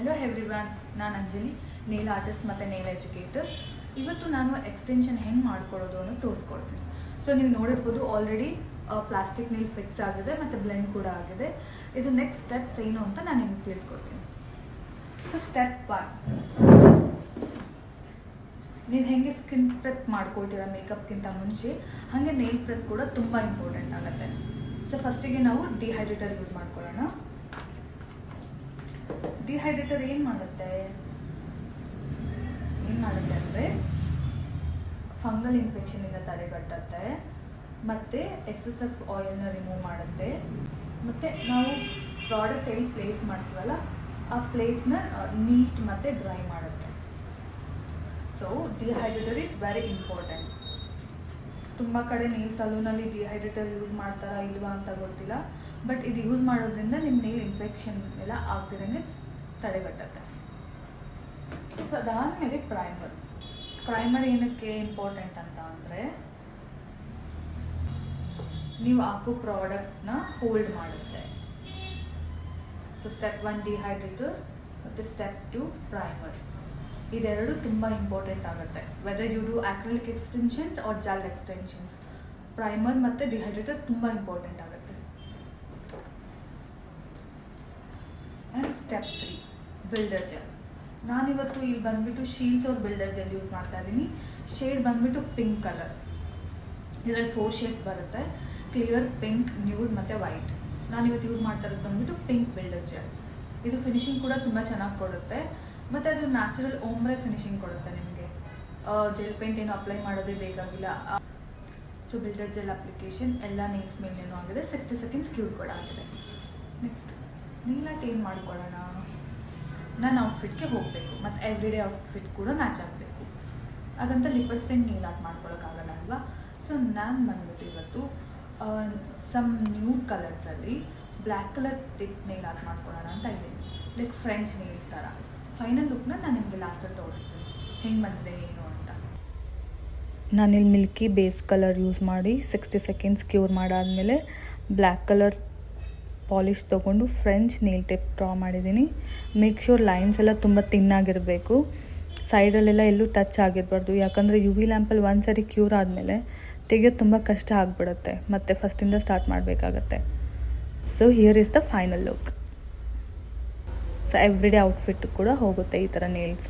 Hello everyone, ನಾನು Anjali, nail artist ಮತ್ತು nail educator. ಇವತ್ತು ನಾನು ಎಕ್ಸ್ಟೆನ್ಷನ್ ಹೆಂಗೆ ಮಾಡ್ಕೊಳ್ಳೋದು ಅನ್ನೋದು ತೋರಿಸ್ಕೊಡ್ತೀನಿ. ಸೊ ನೀವು ನೋಡಿರ್ಬೋದು, ಆಲ್ರೆಡಿ ಪ್ಲಾಸ್ಟಿಕ್ ನೇಲ್ ಫಿಕ್ಸ್ ಆಗಿದೆ ಮತ್ತು ಬ್ಲೆಂಡ್ ಕೂಡ ಆಗಿದೆ. ಇದು ನೆಕ್ಸ್ಟ್ ಸ್ಟೆಪ್ ಏನು ಅಂತ ನಾನು ನಿಮ್ಗೆ ತಿಳಿಸ್ಕೊಡ್ತೀನಿ. ಸೊ ಸ್ಟೆಪ್ 1, ನೀವು ಹೆಂಗೆ ಸ್ಕಿನ್ ಪ್ರೆಪ್ ಮಾಡ್ಕೊಳ್ತೀರಾ ಮೇಕಪ್ಗಿಂತ ಮುಂಚೆ, ಹಾಗೆ ನೇಲ್ ಪ್ರೆಪ್ ಕೂಡ ತುಂಬ ಇಂಪಾರ್ಟೆಂಟ್ ಆಗುತ್ತೆ. ಸೊ ಫಸ್ಟಿಗೆ ನಾವು ಡಿಹೈಡ್ರೇಟರ್ ಯೂಸ್ ಮಾಡ್ಕೊಳ್ಳೋಣ. ಡಿಹೈಡ್ರೇಟರ್ ಏನು ಮಾಡುತ್ತೆ ಅಂದರೆ ಫಂಗಲ್ ಇನ್ಫೆಕ್ಷನಿಂದ ತಡೆಗಟ್ಟುತ್ತೆ, ಮತ್ತು ಎಕ್ಸೆಸಿವ್ ಆಯಿಲ್ನ ರಿಮೂವ್ ಮಾಡುತ್ತೆ, ಮತ್ತು ನಾವು ಪ್ರಾಡಕ್ಟ್ ಎಲ್ಲಿ ಪ್ಲೇಸ್ ಮಾಡ್ತೀವಲ್ಲ ಆ ಪ್ಲೇಸ್ನ ನೀಟ್ ಮತ್ತು ಡ್ರೈ ಮಾಡುತ್ತೆ. So dehydrator is very important. ತುಂಬ ಕಡೆ ನೇಲ್ ಸಲೂನಲ್ಲಿ ಡಿಹೈಡ್ರೇಟರ್ ಯೂಸ್ ಮಾಡ್ತಾರಾ ಇಲ್ವಾ ಅಂತ ಗೊತ್ತಿಲ್ಲ, ಬಟ್ ಇದು ಯೂಸ್ ಮಾಡೋದ್ರಿಂದ ನಿಮ್ಮ ನೇಲ್ ಇನ್ಫೆಕ್ಷನ್ ಎಲ್ಲ ಆಗ್ತಿರಂಗೆ ತಡೆಗಟ್ಟುತ್ತೆ. ಸೊ ಅದಾದಮೇಲೆ ಪ್ರೈಮರ್ ಏನಕ್ಕೆ ಇಂಪಾರ್ಟೆಂಟ್ ಅಂತ ಅಂದರೆ, ನೀವು ಹಾಕೋ ಪ್ರಾಡಕ್ಟ್ನ ಹೋಲ್ಡ್ ಮಾಡುತ್ತೆ. ಸೊ ಸ್ಟೆಪ್ 1 ಡಿಹೈಡ್ರೇಟರ್ ಮತ್ತು ಸ್ಟೆಪ್ 2 ಪ್ರೈಮರ್, ಇದೆರಡು ತುಂಬ ಇಂಪಾರ್ಟೆಂಟ್ ಆಗುತ್ತೆ. Whether you do acrylic extensions or gel extensions, primer ಮತ್ತು ಡಿಹೈಡ್ರೇಟರ್ ತುಂಬ ಇಂಪಾರ್ಟೆಂಟ್ ಆಗುತ್ತೆ. And step 3 builder gel. ನಾನಿವತ್ತು ಇಲ್ಲಿ ಬಂದುಬಿಟ್ಟು ಶೀಲ್ಸ್ ಅವ್ರ ಬಿಲ್ಡರ್ ಜೆಲ್ ಯೂಸ್ ಮಾಡ್ತಾ ಇದ್ದೀನಿ. ಶೇಡ್ ಬಂದುಬಿಟ್ಟು ಪಿಂಕ್ ಕಲರ್. ಇದರಲ್ಲಿ 4 ಶೇಡ್ಸ್ ಬರುತ್ತೆ: ಕ್ಲಿಯರ್, ಪಿಂಕ್, ನ್ಯೂಡ್ ಮತ್ತು ವೈಟ್. ನಾನಿವತ್ತು ಯೂಸ್ ಮಾಡ್ತಾ ಇರೋದು ಬಂದುಬಿಟ್ಟು ಪಿಂಕ್ ಬಿಲ್ಡರ್ ಜೆಲ್. ಇದು ಫಿನಿಶಿಂಗ್ ಕೂಡ ತುಂಬ ಚೆನ್ನಾಗಿ ಕೊಡುತ್ತೆ, ಮತ್ತು ಅದು ನ್ಯಾಚುರಲ್ ಓಮ್ರೆ ಫಿನಿಶಿಂಗ್ ಕೊಡುತ್ತೆ ನಿಮಗೆ. ಜೆಲ್ ಪೇಂಟ್ ಏನು ಅಪ್ಲೈ ಮಾಡೋದೇ ಬೇಕಾಗಿಲ್ಲ. ಸೊ ಬಿಲ್ಡರ್ ಜೆಲ್ ಅಪ್ಲಿಕೇಶನ್ ಎಲ್ಲ ನೇಲ್ಸ್ ಮೇಲೇನೂ ಆಗಿದೆ, 60 ಸೆಕೆಂಡ್ಸ್ ಕ್ಯೂರ್ ಕೂಡ ಆಗಿದೆ. ನೆಕ್ಸ್ಟ್ ನೇಲ್ ಆರ್ಟ್ ಏನು ಮಾಡ್ಕೊಳ್ಳೋಣ. ನಾನು ಔಟ್ಫಿಟ್ಗೆ ಹೋಗಬೇಕು ಮತ್ತು ಎವ್ರಿಡೇ ಔಟ್ಫಿಟ್ ಕೂಡ ಮ್ಯಾಚ್ ಆಗಬೇಕು. ಹಾಗಂತ ಲಿಕ್ವಿಡ್ ಪ್ರಿಂಟ್ ನೇಲ್ ಆರ್ಟ್ ಮಾಡ್ಕೊಳ್ಳೋಕ್ಕಾಗಲ್ಲ ಅಲ್ವಾ. ಸೊ ನಾನು ಬಂದ್ಬಿಟ್ಟು ಇವತ್ತು ಸಮ್ ನ್ಯೂಡ್ ಕಲರ್ಸಲ್ಲಿ black colour tip nail art ಮಾಡ್ಕೊಳ್ಳೋಣ ಅಂತ ಇದ್ದೀನಿ. ಲೈಕ್ ಫ್ರೆಂಚ್ ನೇಲ್ಸ್ ಥರ. ಫೈನಲ್ ಲುಕ್ನ ನಾನು ನಿಮಗೆ ಲಾಸ್ಟಲ್ಲಿ ತೋರಿಸ್ತೀನಿ ಹೆಂಗೆ ಬಂದಿದೆ ಏನು ಅಂತ. ನಾನಿಲ್ಲಿ ಮಿಲ್ಕಿ ಬೇಸ್ ಕಲರ್ ಯೂಸ್ ಮಾಡಿ 60 ಸೆಕೆಂಡ್ಸ್ ಕ್ಯೂರ್ ಮಾಡಾದಮೇಲೆ ಬ್ಲ್ಯಾಕ್ ಕಲರ್ ಪಾಲಿಶ್ ತೊಗೊಂಡು ಫ್ರೆಂಚ್ ನೇಲ್ ಟಿಪ್ ಡ್ರಾ ಮಾಡಿದ್ದೀನಿ. ಮೇಕ್ ಶ್ಯೂರ್ ಲೈನ್ಸ್ ಎಲ್ಲ ತುಂಬ ತಿನ್ನಾಗಿರಬೇಕು, ಸೈಡಲ್ಲೆಲ್ಲ ಎಲ್ಲೂ ಟಚ್ ಆಗಿರಬಾರ್ದು. ಯಾಕಂದರೆ UV ಲ್ಯಾಂಪಲ್ಲಿ ಒಂದು ಸರಿ ಕ್ಯೂರ್ ಆದಮೇಲೆ ತೆಗೆಯೋದು ತುಂಬ ಕಷ್ಟ ಆಗಿಬಿಡುತ್ತೆ, ಮತ್ತು ಫಸ್ಟಿಂದ ಸ್ಟಾರ್ಟ್ ಮಾಡಬೇಕಾಗತ್ತೆ. So here is the final look. So everyday outfit ಕೂಡ ಹೋಗುತ್ತೆ ಈ ಥರ ನೇಲ್ಸ್.